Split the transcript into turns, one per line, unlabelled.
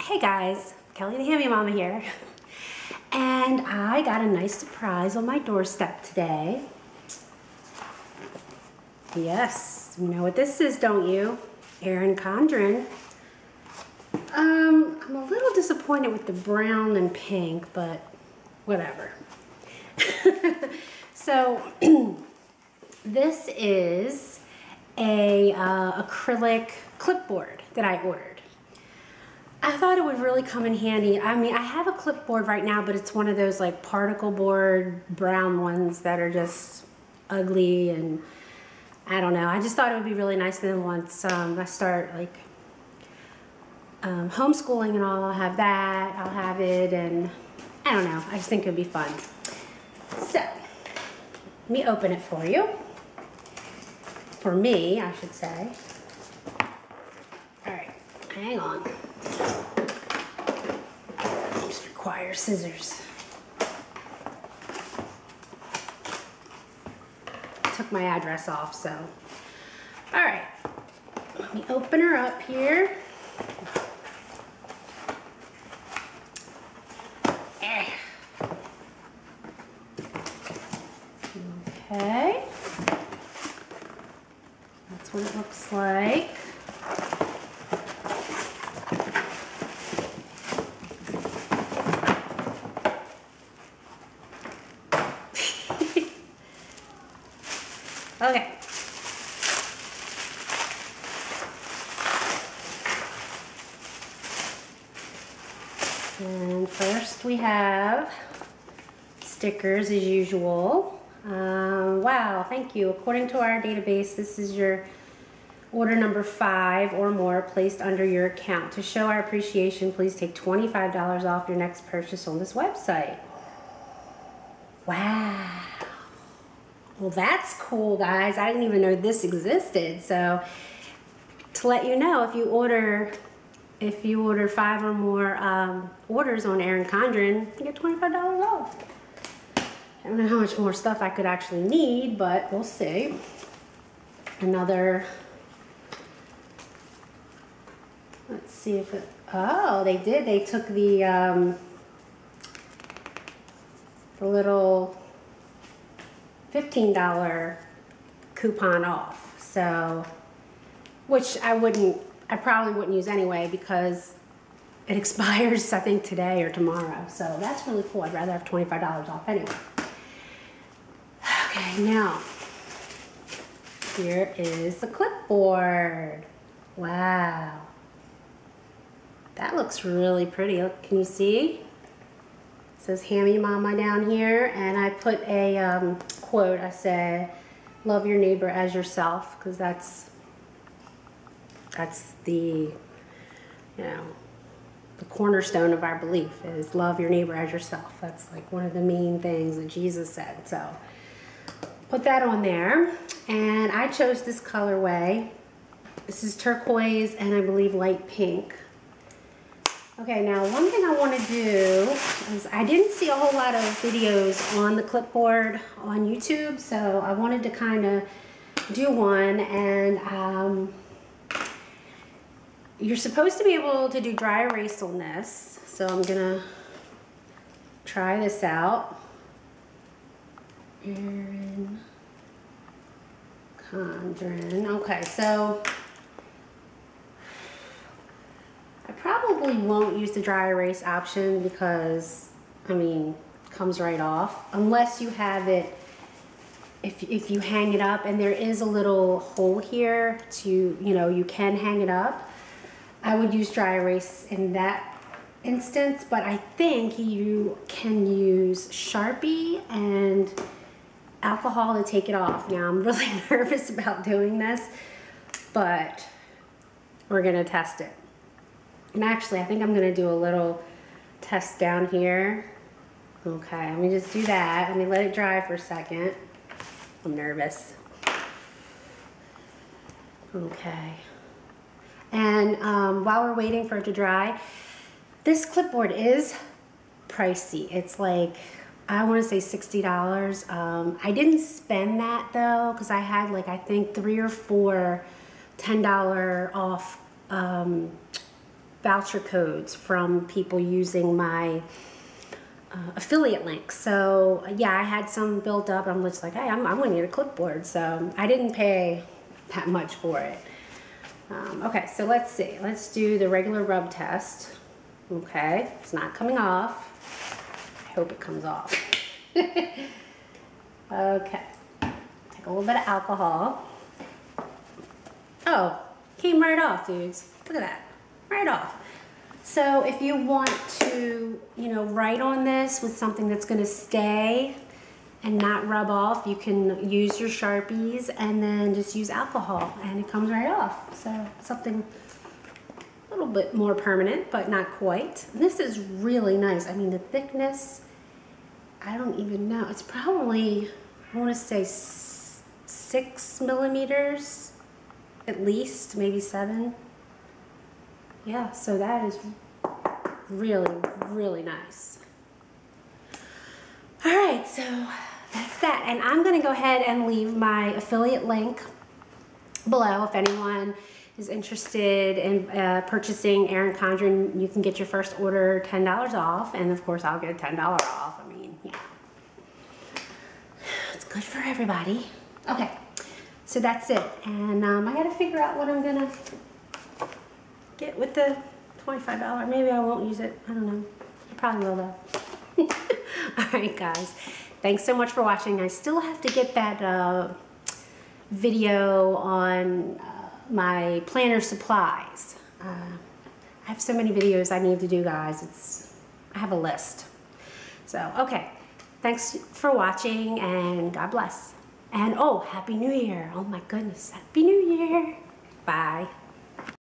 Hey guys, Kelly the Hammy Mama here. And I got a nice surprise on my doorstep today. Yes, you know what this is, don't you? Erin Condren. I'm a little disappointed with the brown and pink, but whatever. So, this is a acrylic clipboard that I ordered. I thought it would really come in handy. I mean, I have a clipboard right now, but it's one of those like particle board brown ones that are just ugly, and I don't know. I just thought it would be really nice. Then once I start like homeschooling and all, I'll have that. I'll have it, and I don't know. I just think it would be fun. So, let me open it for you. For me, I should say. All right, hang on. Just require scissors. Took my address off, so. All right, let me open her up here. Okay. That's what it looks like. Okay. And first we have stickers as usual. Wow, thank you. According to our database, this is your order number 5 or more placed under your account. To show our appreciation, please take $25 off your next purchase on this website. Wow. Well, that's cool, guys. I didn't even know this existed. So, to let you know, if you order 5 or more orders on Erin Condren, you get $25 off. I don't know how much more stuff I could actually need, but we'll see. Another. Let's see if it. Oh, they did. They took the little $15 coupon off, so, which I probably wouldn't use anyway because it expires I think today or tomorrow, so that's really cool. I'd rather have $25 off anyway. Okay, now here is the clipboard. Wow, that looks really pretty. Look, can you see? It says Hammy Mama down here, and I put a quote. I said, "Love your neighbor as yourself," because that's the, the cornerstone of our belief is love your neighbor as yourself. That's like one of the main things that Jesus said. So put that on there, and I chose this colorway. This is turquoise and I believe light pink. Okay, now one thing I want to do is I didn't see a whole lot of videos on the clipboard on YouTube, so I wanted to kind of do one, and you're supposed to be able to do dry erase on this, so I'm gonna try this out. Erin Condren. Okay, so I probably won't use the dry erase option because, I mean, it comes right off. Unless you have it, if you hang it up, and there is a little hole here to, you can hang it up. I would use dry erase in that instance, but I think you can use Sharpie and alcohol to take it off. Now, I'm really nervous about doing this, but we're gonna test it. And actually, I think I'm gonna do a little test down here. Okay, let me just do that. Let me let it dry for a second. I'm nervous. Okay. And while we're waiting for it to dry, this clipboard is pricey. It's like, I want to say $60. I didn't spend that though, because I had like, I think 3 or 4 $10 off voucher codes from people using my affiliate links. So yeah, I had some built up. I'm just like, hey, I'm gonna need a clipboard. So I didn't pay that much for it. Okay, so let's see. Let's do the regular rub test. Okay, it's not coming off. I hope it comes off. Okay, take a little bit of alcohol. Oh, came right off, dudes. Look at that, right off. So if you want to, you know, write on this with something that's going to stay and not rub off, you can use your Sharpies and then just use alcohol and it comes right off. So something a little bit more permanent, but not quite. This is really nice. I mean, the thickness, I don't even know. It's probably, I want to say 6 millimeters at least, maybe 7. Yeah, so that is really, really nice. All right, so that's that. And I'm gonna go ahead and leave my affiliate link below if anyone is interested in purchasing Erin Condren. You can get your first order $10 off, and of course I'll get $10 off. I mean, yeah, it's good for everybody. Okay, so that's it. And I gotta figure out what I'm gonna get with the $25. Maybe I won't use it. I don't know. I probably will though. All right, guys. Thanks so much for watching. I still have to get that video on my planner supplies. I have so many videos I need to do, guys. I have a list. So, okay. Thanks for watching, and God bless. And oh, Happy New Year. Oh my goodness. Happy New Year. Bye.